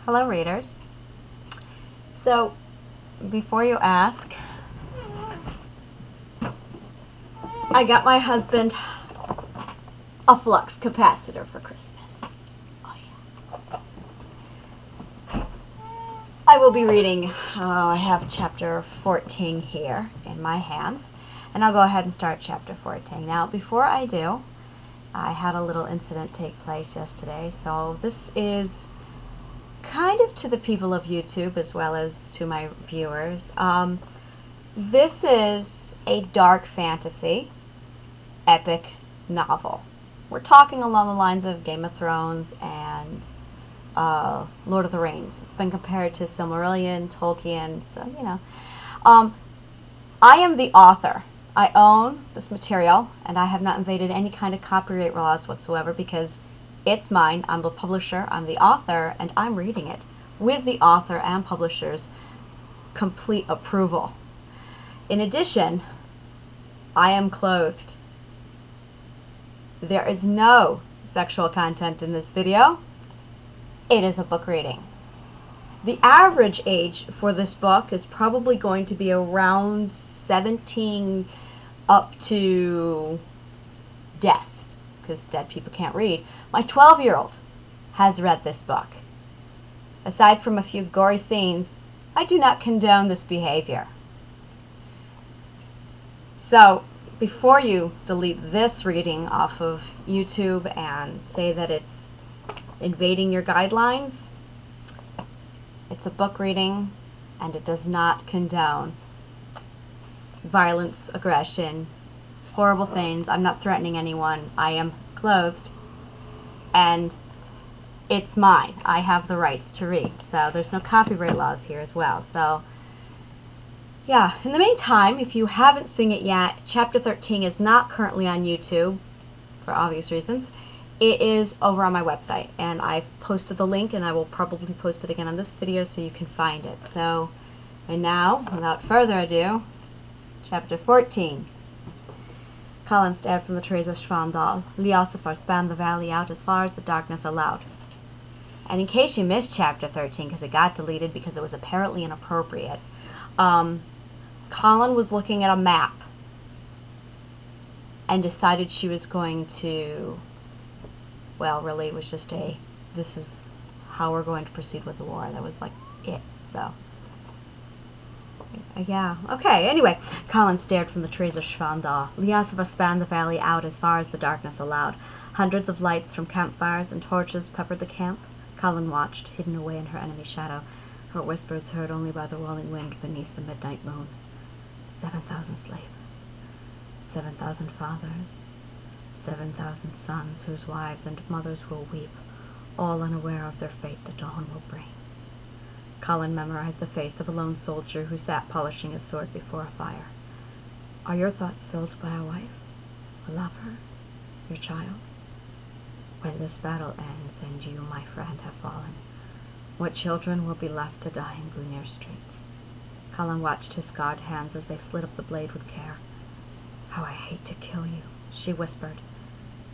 Hello, readers. So, before you ask, I got my husband a flux capacitor for Christmas. Oh, yeah. I will be reading, I have chapter 14 here in my hands, and I'll go ahead and start chapter 14. Now, before I do, I had a little incident take place yesterday, so this is kind of to the people of YouTube as well as to my viewers. This is a dark fantasy epic novel. We're talking along the lines of Game of Thrones and Lord of the Rings. It's been compared to Silmarillion, Tolkien, so you know. I am the author. I own this material, and I have not invaded any kind of copyright laws whatsoever because it's mine. I'm the publisher, I'm the author, and I'm reading it with the author and publisher's complete approval. In addition, I am clothed. There is no sexual content in this video. It is a book reading. The average age for this book is probably going to be around 17 up to death, because dead people can't read. My 12-year-old has read this book. Aside from a few gory scenes, I do not condone this behavior. So, before you delete this reading off of YouTube and say that it's invading your guidelines, it's a book reading and it does not condone violence, aggression, horrible things. I'm not threatening anyone. I am clothed and it's mine. I have the rights to read. So there's no copyright laws here as well. So yeah, in the meantime, if you haven't seen it yet, chapter 13 is not currently on YouTube for obvious reasons. It is over on my website, and I've posted the link, and I will probably post it again on this video so you can find it. So, and now, without further ado, chapter 14. Kallan stared from the trees of Strandal. Leosifar spanned the valley out as far as the darkness allowed. And in case you missed chapter 13, because it got deleted because it was apparently inappropriate, Kallan was looking at a map and decided she was going to, well, really it was just a, this is how we're going to proceed with the war. That was like it, so. Yeah, okay, anyway. Kallan stared from the trees of Shvanda. Leosifar spanned the valley out as far as the darkness allowed. Hundreds of lights from campfires and torches peppered the camp. Kallan watched, hidden away in her enemy's shadow, her whispers heard only by the rolling wind beneath the midnight moon. 7,000 slaves, 7,000 fathers, 7,000 sons whose wives and mothers will weep, all unaware of their fate the dawn will bring. Kallan memorized the face of a lone soldier who sat polishing his sword before a fire. Are your thoughts filled by a wife, a lover, your child? When this battle ends and you, my friend, have fallen, what children will be left to die in Gunir streets? Kallan watched his scarred hands as they slid up the blade with care. How I hate to kill you, she whispered.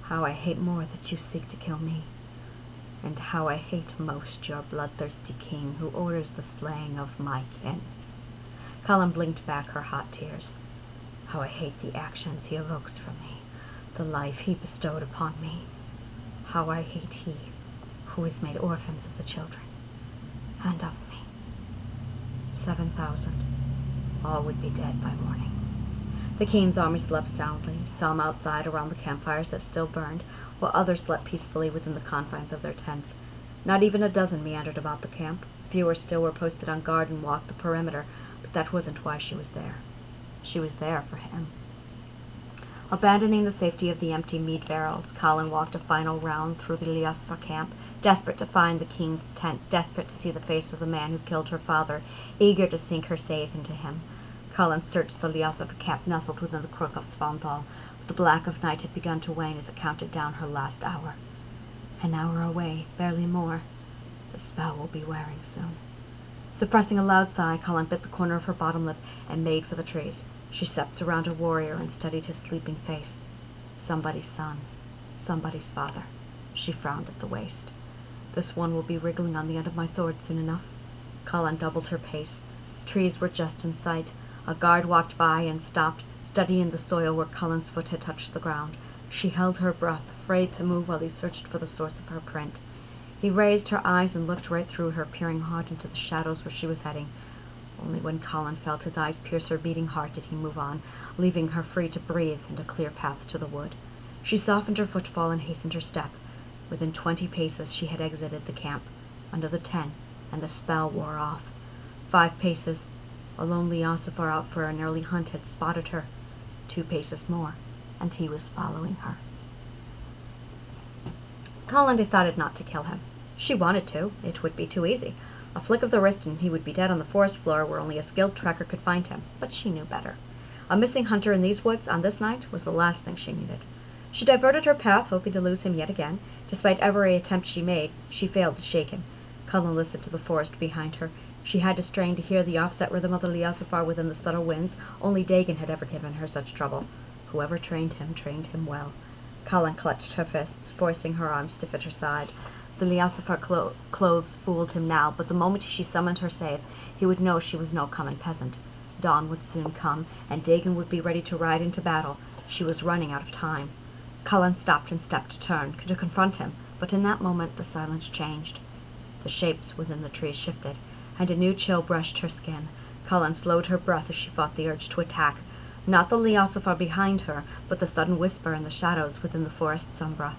How I hate more that you seek to kill me. And how I hate most your bloodthirsty king who orders the slaying of my kin. Kallan blinked back her hot tears. How I hate the actions he evokes from me, the life he bestowed upon me. How I hate he who is made orphans of the children, and of me. 7,000, all would be dead by morning. The king's army slept soundly, some outside around the campfires that still burned, while others slept peacefully within the confines of their tents. Not even a dozen meandered about the camp. Fewer still were posted on guard and walked the perimeter, but that wasn't why she was there. She was there for him. Abandoning the safety of the empty mead barrels, Kallan walked a final round through the Leosifar camp, desperate to find the king's tent, desperate to see the face of the man who killed her father, eager to sink her faith into him. Kallan searched the Leosifar camp nestled within the crook of Svandal. The black of night had begun to wane as it counted down her last hour. An hour away, barely more. The spell will be wearing soon. Suppressing a loud sigh, Kallan bit the corner of her bottom lip and made for the trees. She stepped around her warrior and studied his sleeping face. Somebody's son. Somebody's father. She frowned at the waist. This one will be wriggling on the end of my sword soon enough. Kallan doubled her pace. Trees were just in sight. A guard walked by and stopped, studying the soil where Kallan's foot had touched the ground. She held her breath, afraid to move while he searched for the source of her print. He raised her eyes and looked right through her, peering hard into the shadows where she was heading. Only when Kallan felt his eyes pierce her beating heart did he move on, leaving her free to breathe and a clear path to the wood. She softened her footfall and hastened her step. Within 20 paces she had exited the camp. Another 10, and the spell wore off. 5 paces. A lonely Ossifer out for an early hunt had spotted her. 2 paces more, and he was following her. Kallan decided not to kill him. She wanted to. It would be too easy. A flick of the wrist and he would be dead on the forest floor where only a skilled tracker could find him. But she knew better. A missing hunter in these woods on this night was the last thing she needed. She diverted her path, hoping to lose him yet again. Despite every attempt she made, she failed to shake him. Kallan listened to the forest behind her. She had to strain to hear the offset rhythm of the Liasafar within the subtle winds. Only Dagon had ever given her such trouble. Whoever trained him well. Kallan clutched her fists, forcing her arms stiff at her side. The Liasafar clothes fooled him now, but the moment she summoned her scythe, he would know she was no common peasant. Dawn would soon come, and Dagon would be ready to ride into battle. She was running out of time. Kallan stopped and stepped to turn, to confront him, but in that moment the silence changed. The shapes within the trees shifted, and a new chill brushed her skin. Kallan slowed her breath as she fought the urge to attack. Not the Liasafar behind her, but the sudden whisper in the shadows within the forest's umbra.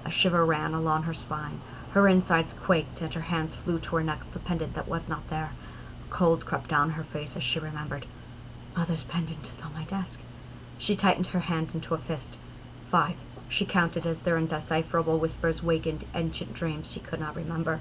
A shiver ran along her spine. Her insides quaked, and her hands flew to her neck for the pendant that was not there. Cold crept down her face as she remembered. Mother's pendant is on my desk. She tightened her hand into a fist. 5, she counted as their indecipherable whispers wakened ancient dreams she could not remember.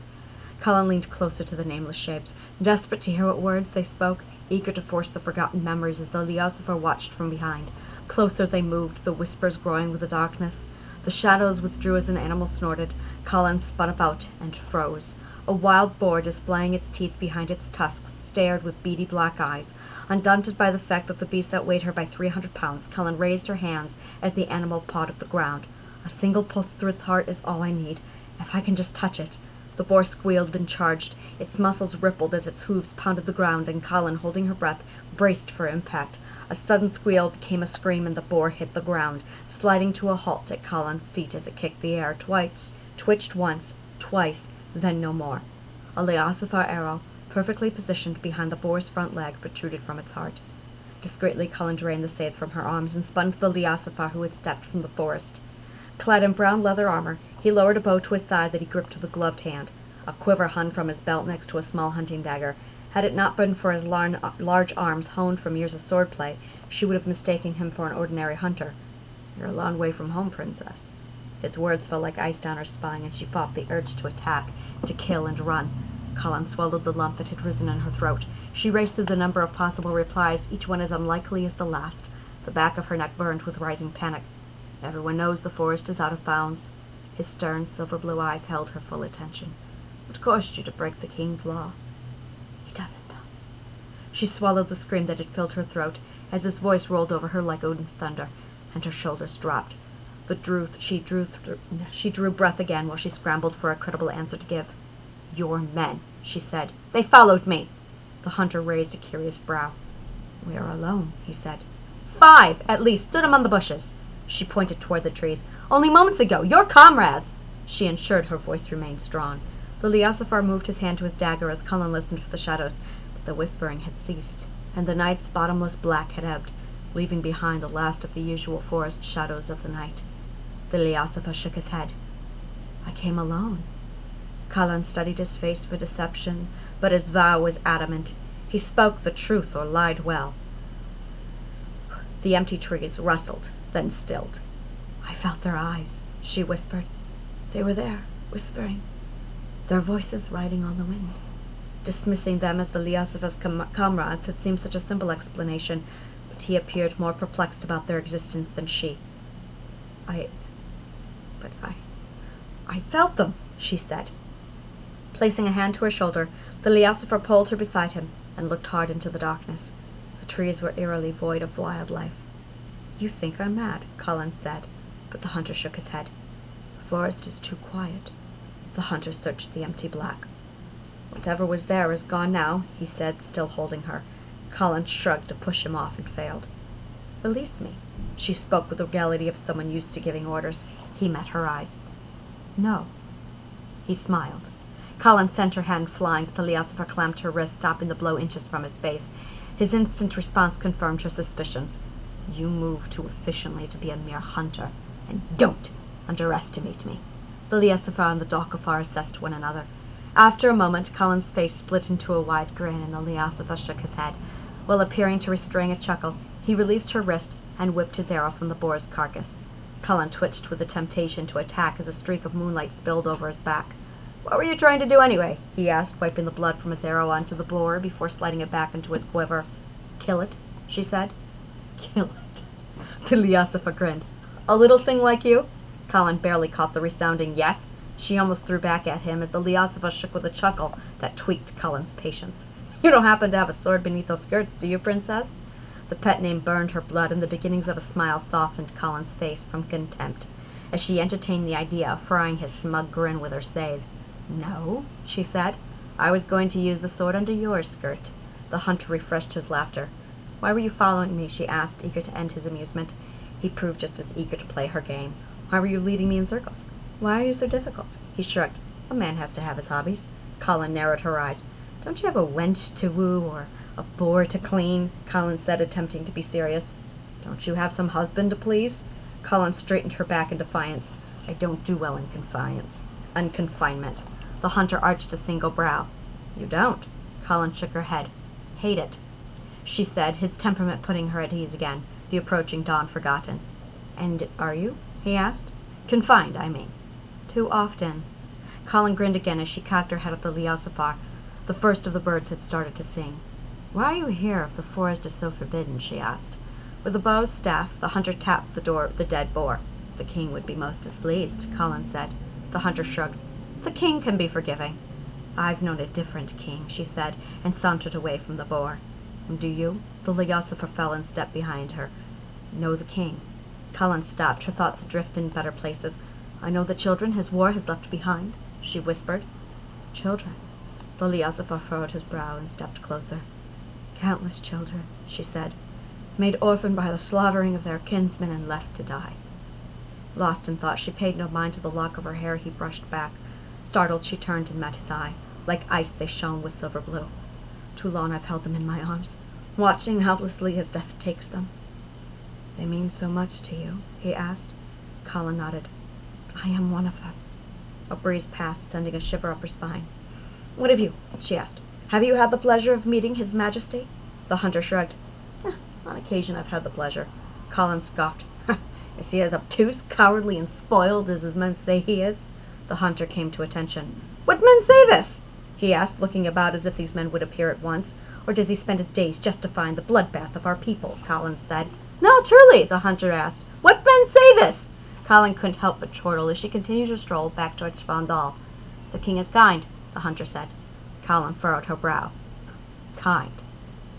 Kallan leaned closer to the nameless shapes, desperate to hear what words they spoke, eager to force the forgotten memories as the Liasafar watched from behind. Closer they moved, the whispers growing with the darkness. The shadows withdrew as an animal snorted. Kallan spun about and froze. A wild boar, displaying its teeth behind its tusks, stared with beady black eyes. Undaunted by the fact that the beast outweighed her by 300 pounds, Kallan raised her hands as the animal pawed at the ground. A single pulse through its heart is all I need. If I can just touch it. The boar squealed and charged. Its muscles rippled as its hooves pounded the ground, and Kallan, holding her breath, braced for impact. A sudden squeal became a scream, and the boar hit the ground, sliding to a halt at Kallan's feet as it kicked the air twice, twitched once, twice, then no more. A Liasafar arrow, perfectly positioned behind the boar's front leg, protruded from its heart. Discreetly, Kallan drained the scythe from her arms and spun to the Liasafar who had stepped from the forest. Clad in brown leather armor, he lowered a bow to his side that he gripped with a gloved hand. A quiver hung from his belt next to a small hunting dagger. Had it not been for his large arms honed from years of swordplay, she would have mistaken him for an ordinary hunter. "You're a long way from home, princess." His words fell like ice down her spine, and she fought the urge to attack, to kill and run. Kallan swallowed the lump that had risen in her throat. She raced through the number of possible replies, each one as unlikely as the last. The back of her neck burned with rising panic. Everyone knows the forest is out of bounds. His stern, silver-blue eyes held her full attention. What caused you to break the king's law? He doesn't know. She swallowed the scream that had filled her throat as his voice rolled over her like Odin's thunder, and her shoulders dropped. She drew breath again while she scrambled for a credible answer to give. "Your men," she said. "They followed me." The hunter raised a curious brow. "We are alone," he said. 5, at least, stood among the bushes. She pointed toward the trees. "Only moments ago, your comrades!" She ensured her voice remained strong. The Liasafar moved his hand to his dagger as Kallan listened for the shadows, but the whispering had ceased, and the night's bottomless black had ebbed, leaving behind the last of the usual forest shadows of the night. The Liasafar shook his head. "I came alone." Kallan studied his face for deception, but his vow was adamant. He spoke the truth or lied well. The empty trees rustled, then stilled. "I felt their eyes," she whispered. "They were there, whispering. Their voices riding on the wind." Dismissing them as the Liasafar's comrades had seemed such a simple explanation, but he appeared more perplexed about their existence than she. I felt them," she said. Placing a hand to her shoulder, the Liasafar pulled her beside him and looked hard into the darkness. The trees were eerily void of wildlife. "You think I'm mad," Kallan said, but the hunter shook his head. "The forest is too quiet. The hunter searched the empty black. Whatever was there is gone now, he said, still holding her. Kallan shrugged to push him off and failed. Release me. She spoke with the reality of someone used to giving orders. He met her eyes. No. He smiled. Kallan sent her hand flying, but the Liasafar clamped her wrist, stopping the blow inches from his face. His instant response confirmed her suspicions. You move too efficiently to be a mere hunter, and don't underestimate me. The Liasafar and the Dokafar assessed one another. After a moment, Kallan's face split into a wide grin, and the Liasafar shook his head. While appearing to restrain a chuckle, he released her wrist and whipped his arrow from the boar's carcass. Kallan twitched with the temptation to attack as a streak of moonlight spilled over his back. What were you trying to do anyway? He asked, wiping the blood from his arrow onto the boar before sliding it back into his quiver. Kill it, she said. Kill it. The Liasafar grinned. A little thing like you? Kallan barely caught the resounding yes. She almost threw back at him as the Liasafar shook with a chuckle that tweaked Kallan's patience. You don't happen to have a sword beneath those skirts, do you, princess? The pet name burned her blood, and the beginnings of a smile softened Kallan's face from contempt, as she entertained the idea of frying his smug grin with her scythe. No, she said. I was going to use the sword under your skirt. The hunter refreshed his laughter. Why were you following me? She asked, eager to end his amusement. He proved just as eager to play her game. Why were you leading me in circles? Why are you so difficult? He shrugged. A man has to have his hobbies. Kallan narrowed her eyes. Don't you have a wench to woo or a boar to clean? Kallan said, attempting to be serious. Don't you have some husband to please? Kallan straightened her back in defiance. I don't do well in confinement. The hunter arched a single brow. You don't? Kallan shook her head. Hate it, she said, his temperament putting her at ease again, the approaching dawn forgotten. And are you? He asked. Confined, I mean. Too often. Kallan grinned again as she cocked her head at the Liasafar. The first of the birds had started to sing. Why are you here if the forest is so forbidden? She asked. With a bow's staff, the hunter tapped the dead boar. The king would be most displeased, Kallan said. The hunter shrugged. The king can be forgiving. I've known a different king, she said, and sauntered away from the boar. Do you? The Liasafar fell and stepped behind her. Know the king. Kallan stopped, her thoughts adrift in better places. I know the children his war has left behind, she whispered. Children? The Liasafar furrowed his brow and stepped closer. Countless children, she said, made orphan by the slaughtering of their kinsmen and left to die. Lost in thought, she paid no mind to the lock of her hair he brushed back. Startled, she turned and met his eye. Like ice, they shone with silver blue. Too long I've held them in my arms, watching helplessly as death takes them. They mean so much to you? He asked. Kallan nodded. I am one of them. A breeze passed, sending a shiver up her spine. What have you? She asked. Have you had the pleasure of meeting His Majesty? The hunter shrugged. On occasion I've had the pleasure. Kallan scoffed. Is he as obtuse, cowardly, and spoiled as his men say he is? The hunter came to attention. What men say this? He asked, looking about as if these men would appear at once. Or does he spend his days justifying the bloodbath of our people? Kallan said. No, truly, the hunter asked. What men say this? Kallan couldn't help but chortle as she continued her stroll back towards Svandal. The king is kind, the hunter said. Kallan furrowed her brow. Kind.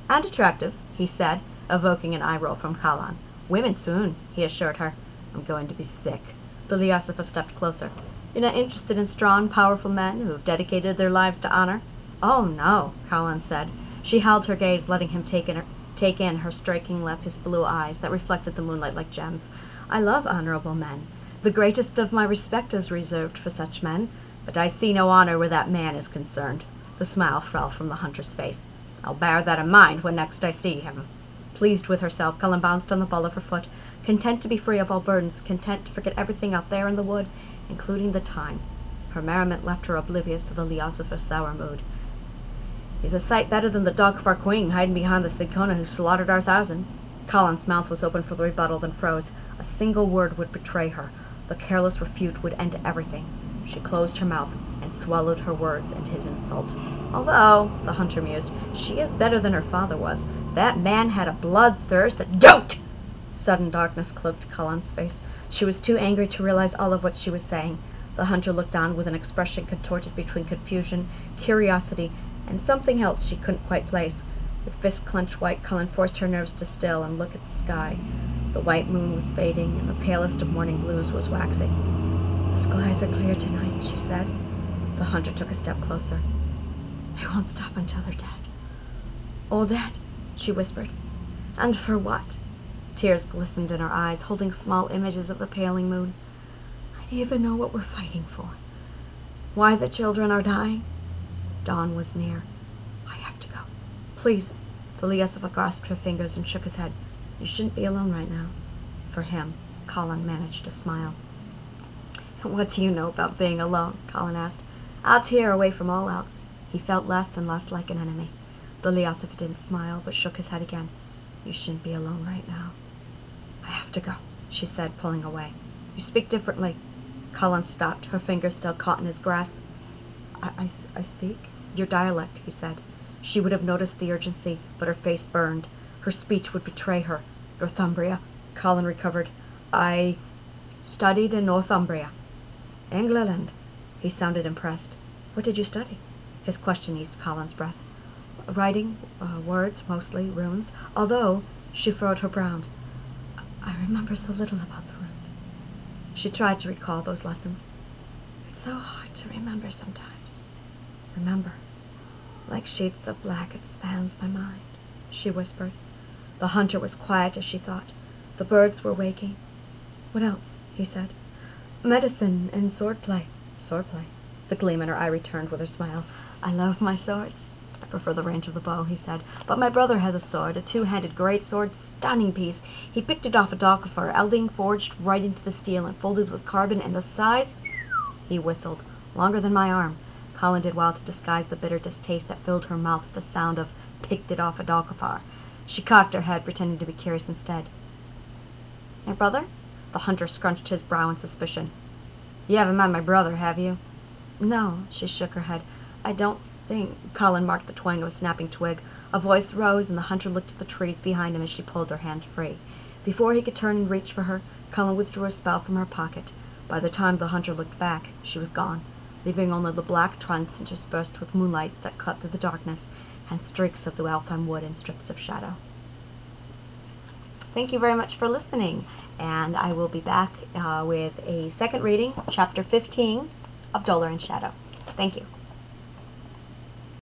And attractive, he said, evoking an eye roll from Kallan. Women soon, he assured her. I'm going to be sick. The Liasafar stepped closer. You're not interested in strong, powerful men who have dedicated their lives to honor? Oh, no, Kallan said. She held her gaze, letting him take in her striking leprous blue eyes that reflected the moonlight like gems. I love honorable men. The greatest of my respect is reserved for such men, but I see no honor where that man is concerned. The smile fell from the hunter's face. I'll bear that in mind when next I see him. Pleased with herself, Kallan bounced on the ball of her foot, content to be free of all burdens, content to forget everything out there in the wood, including the time. Her merriment left her oblivious to the Liasafar's sour mood. He's a sight better than the dog of our queen hiding behind the Sidkona who slaughtered our thousands. Kallan's mouth was open for the rebuttal, then froze. A single word would betray her. The careless refute would end everything. She closed her mouth and swallowed her words and his insult. Although, the hunter mused, she is better than her father was. That man had a bloodthirst that— Don't! Sudden darkness cloaked Kallan's face. She was too angry to realize all of what she was saying. The hunter looked on with an expression contorted between confusion, curiosity, and something else she couldn't quite place. With fists clenched white, Kallan forced her nerves to still and look at the sky. The white moon was fading, and the palest of morning blues was waxing. The skies are clear tonight, she said. The hunter took a step closer. They won't stop until they're dead. All dead, she whispered. And for what? Tears glistened in her eyes, holding small images of the paling moon. I don't even know what we're fighting for. Why the children are dying? Dawn was near. I have to go. Please. The Liasova grasped her fingers and shook his head. You shouldn't be alone right now. For him, Kallan managed to smile. What do you know about being alone? Kallan asked. Out here, away from all else. He felt less and less like an enemy. The Liasova didn't smile, but shook his head again. You shouldn't be alone right now. I have to go, she said, pulling away. You speak differently. Kallan stopped, her fingers still caught in his grasp. I speak? Your dialect, he said. She would have noticed the urgency, but her face burned. Her speech would betray her. Northumbria. Kallan recovered. I studied in Northumbria. England. He sounded impressed. What did you study? His question eased Kallan's breath. Writing, words, mostly, runes, although she furrowed her brow. I remember so little about the runes. She tried to recall those lessons. It's so hard to remember sometimes. Remember, like sheets of black it spans my mind, she whispered. The hunter was quiet as she thought. The birds were waking. What else? He said. Medicine and swordplay. Swordplay. The gleam in her eye returned with her smile. I love my swords. I prefer the range of the bow, he said. But my brother has a sword, a two-handed great sword, stunning piece. He picked it off a Dockafar, elding, forged right into the steel and folded with carbon, and the size... He whistled. Longer than my arm. Kallan did well to disguise the bitter distaste that filled her mouth with the sound of picked it off a Dockafar. She cocked her head, pretending to be curious instead. My brother? The hunter scrunched his brow in suspicion. You haven't met my brother, have you? No, she shook her head. I don't think... Kallan marked the twang of a snapping twig. A voice rose, and the hunter looked at the trees behind him as she pulled her hand free. Before he could turn and reach for her, Kallan withdrew a spell from her pocket. By the time the hunter looked back, she was gone, leaving only the black trunks interspersed with moonlight that cut through the darkness, and streaks of the Alfheim wood in strips of shadow. Thank you very much for listening, and I will be back with a second reading, Chapter 15 of Dolor in Shadow. Thank you.